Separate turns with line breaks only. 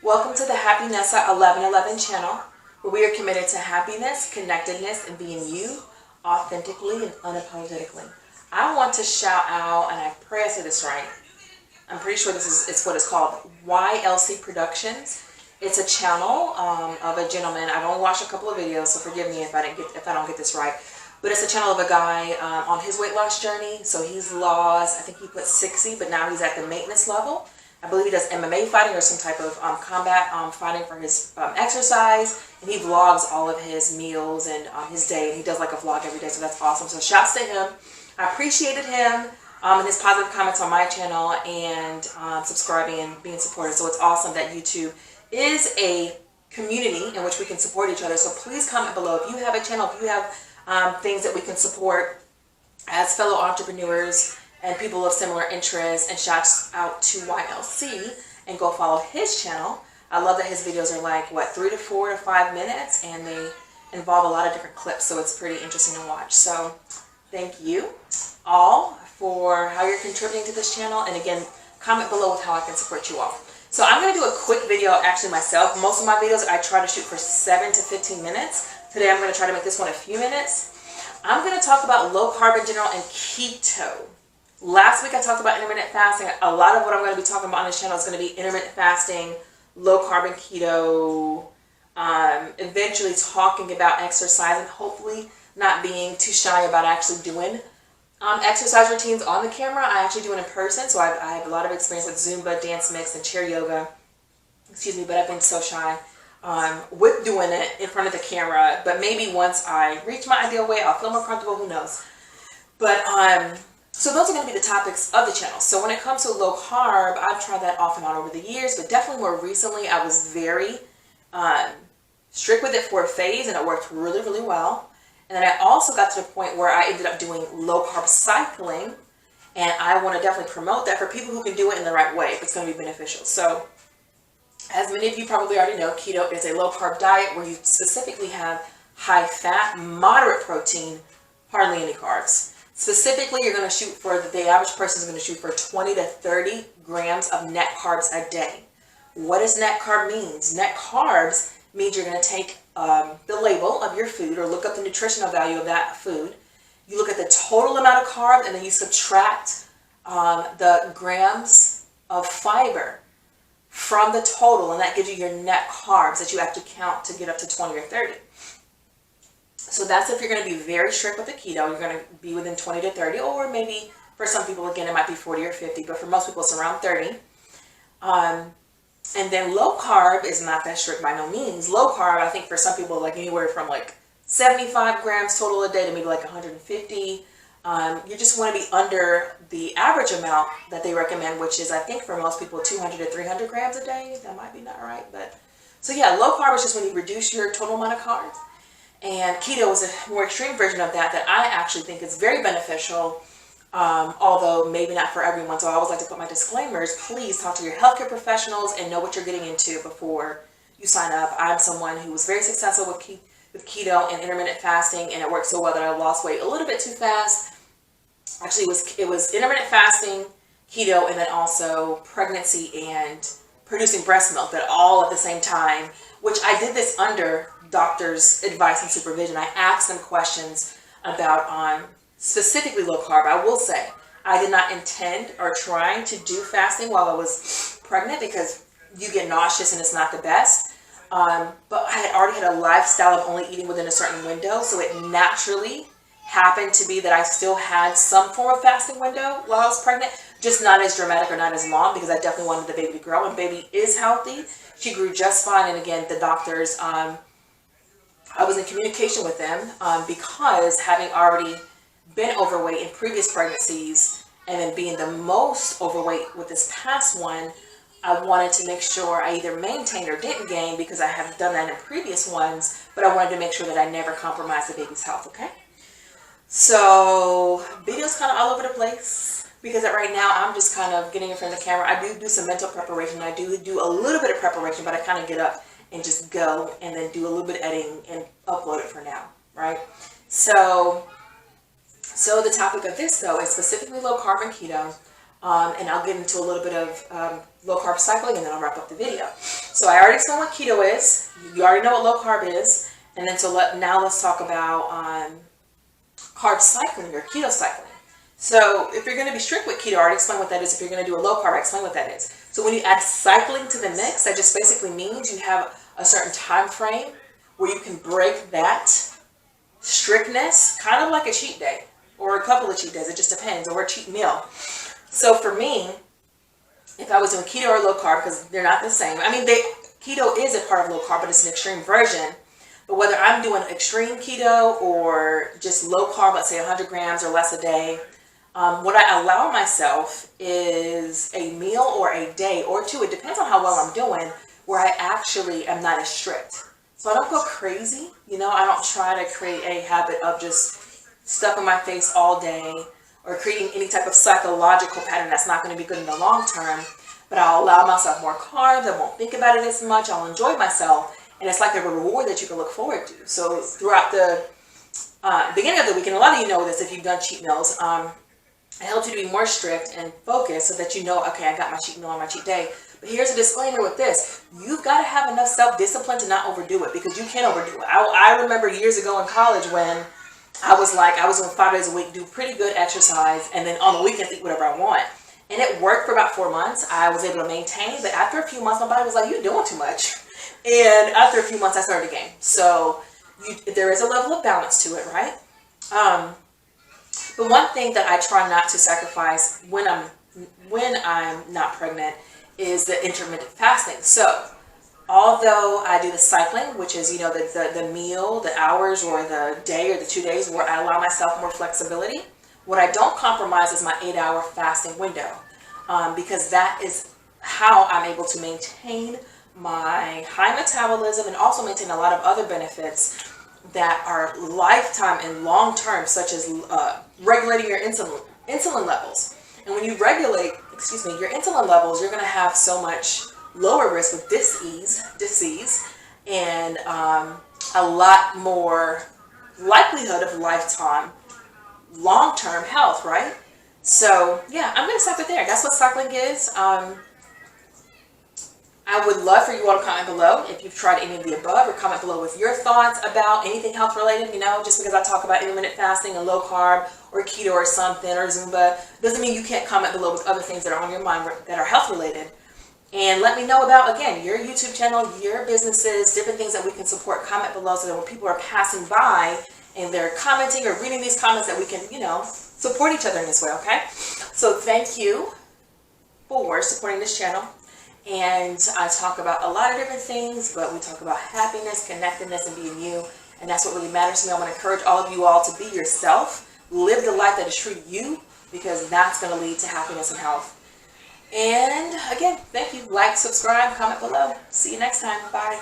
Welcome to the Happiness 1111 channel, where we are committed to happiness, connectedness, and being you authentically and unapologetically. I want to shout out, and I pray I say this right, I'm pretty sure it's what it's called, YLC Productions. It's a channel of a gentleman. I've only watched a couple of videos, so forgive me if I don't get this right. But it's a channel of a guy on his weight loss journey. So he's lost, I think he put 60, but now he's at the maintenance level. I believe he does MMA fighting or some type of combat fighting for his exercise. And he vlogs all of his meals and his day. And he does like a vlog every day, so that's awesome. So shouts to him. I appreciated him and his positive comments on my channel and subscribing and being supportive. So it's awesome that YouTube is a community in which we can support each other. So please comment below if you have a channel, if you have things that we can support as fellow entrepreneurs and people of similar interests. And shouts out to YLC, and go follow his channel. I love that his videos are like, what, 3 to 4 to 5 minutes, and they involve a lot of different clips, so it's pretty interesting to watch. So thank you all for how you're contributing to this channel, and again, comment below with how I can support you all. So I'm going to do a quick video actually myself. Most of my videos I try to shoot for 7 to 15 minutes. Today I'm going to try to make this one a few minutes. I'm going to talk about low carb in general and keto. Last week I talked about intermittent fasting. A lot of what I'm going to be talking about on this channel is going to be intermittent fasting, low carb and keto, eventually talking about exercise, and hopefully not being too shy about actually doing exercise routines on the camera. I actually do it in person, so I have a lot of experience with Zumba, dance mix, and chair yoga. Excuse me, but I've been so shy with doing it in front of the camera. But maybe once I reach my ideal weight, I'll feel more comfortable. Who knows? But so those are going to be the topics of the channel. So when it comes to low carb, I've tried that off and on over the years, but definitely more recently, I was very strict with it for a phase, and it worked really, really well. And then I also got to the point where I ended up doing low carb cycling, and I want to definitely promote that for people who can do it in the right way. If it's going to be beneficial. So as many of you probably already know, keto is a low carb diet where you specifically have high fat, moderate protein, hardly any carbs. Specifically, you're going to shoot for, the average person is going to shoot for 20 to 30 grams of net carbs a day. What does net carb means? Net carbs means you're going to take the label of your food, or look up the nutritional value of that food. You look at the total amount of carbs, and then you subtract the grams of fiber from the total, and that gives you your net carbs that you have to count to get up to 20 or 30. So that's if you're going to be very strict with the keto, you're going to be within 20 to 30, or maybe for some people, again, it might be 40 or 50, but for most people, it's around 30. And then low carb is not that strict by no means. Low carb, I think for some people, like anywhere from like 75 grams total a day to maybe like 150. You just want to be under the average amount that they recommend, which is, I think for most people, 200 to 300 grams a day. That might be not right, but so yeah, low carb is just when you reduce your total amount of carbs. And keto is a more extreme version of that I actually think is very beneficial, although maybe not for everyone. So I always like to put my disclaimers. Please talk to your healthcare professionals and know what you're getting into before you sign up. I'm someone who was very successful with keto and intermittent fasting, and it worked so well that I lost weight a little bit too fast. Actually, it was intermittent fasting, keto, and then also pregnancy and producing breast milk, that all at the same time, which I did this under doctor's advice and supervision. I asked them questions about specifically low carb. I will say I did not intend or try to do fasting while I was pregnant, because you get nauseous and it's not the best. But I had already had a lifestyle of only eating within a certain window, so it naturally happened to be that I still had some form of fasting window while I was pregnant, just not as dramatic or not as long, because I definitely wanted the baby to grow, and baby is healthy. She grew just fine. And again, the doctors, I was in communication with them because having already been overweight in previous pregnancies, and then being the most overweight with this past one, I wanted to make sure I either maintained or didn't gain, because I have done that in previous ones, but I wanted to make sure that I never compromised the baby's health, okay? So videos kind of all over the place, because right now I'm just kind of getting in front of the camera. I do some mental preparation. I do a little bit of preparation, but I kind of get up and just go, and then do a little bit of editing and upload it for now, right? So the topic of this, though, is specifically low carb and keto, and I'll get into a little bit of low carb cycling, and then I'll wrap up the video. So I already explained what keto is. You already know what low carb is. And then now let's talk about carb cycling or keto cycling. So if you're going to be strict with keto, I already explained what that is. If you're going to do a low carb, I explained what that is. So when you add cycling to the mix, that just basically means you have a certain time frame where you can break that strictness, kind of like a cheat day or a couple of cheat days. It just depends, or a cheat meal. So for me, if I was doing keto or low carb, because they're not the same. I mean, keto is a part of low carb, but it's an extreme version. But whether I'm doing extreme keto or just low carb, let's say 100 grams or less a day, what I allow myself is a meal or a day or two. It depends on how well I'm doing, where I actually am not as strict. So I don't go crazy. I don't try to create a habit of just stuffing my face all day or creating any type of psychological pattern that's not going to be good in the long term. But I'll allow myself more carbs. I won't think about it as much. I'll enjoy myself. And it's like a reward that you can look forward to. So throughout the beginning of the week, and a lot of you know this if you've done cheat meals, it helps you to be more strict and focused so that you know, okay, I got my cheat meal on my cheat day. But here's a disclaimer with this. You've got to have enough self-discipline to not overdo it, because you can overdo it. I remember years ago in college when I was doing 5 days a week, do pretty good exercise, and then on the weekends eat whatever I want. And it worked for about 4 months. I was able to maintain, but after a few months, my body was like, you're doing too much. And after a few months, I started again. So there is a level of balance to it, right? But one thing that I try not to sacrifice when I'm not pregnant is the intermittent fasting. So although I do the cycling, which is, the meal, the hours, or the day or the 2 days where I allow myself more flexibility, what I don't compromise is my 8-hour fasting window, because that is how I'm able to maintain my high metabolism and also maintain a lot of other benefits that are lifetime and long-term, such as regulating your insulin levels. And when you regulate, your insulin levels, you're going to have so much lower risk of disease, and a lot more likelihood of lifetime, long-term health, right? So yeah, I'm going to stop it there. That's what cycling is. I would love for you all to comment below if you've tried any of the above, or comment below with your thoughts about anything health related. Just because I talk about intermittent fasting and low carb or keto or something or Zumba doesn't mean you can't comment below with other things that are on your mind that are health related. And let me know about, again, your YouTube channel, your businesses, different things that we can support. Comment below so that when people are passing by and they're commenting or reading these comments, that we can, support each other in this way, okay? So thank you for supporting this channel. And I talk about a lot of different things, but we talk about happiness, connectedness, and being you. And that's what really matters to me. I want to encourage all of you all to be yourself. Live the life that is true to you, because that's going to lead to happiness and health. And again, thank you. Like, subscribe, comment below. See you next time. Bye.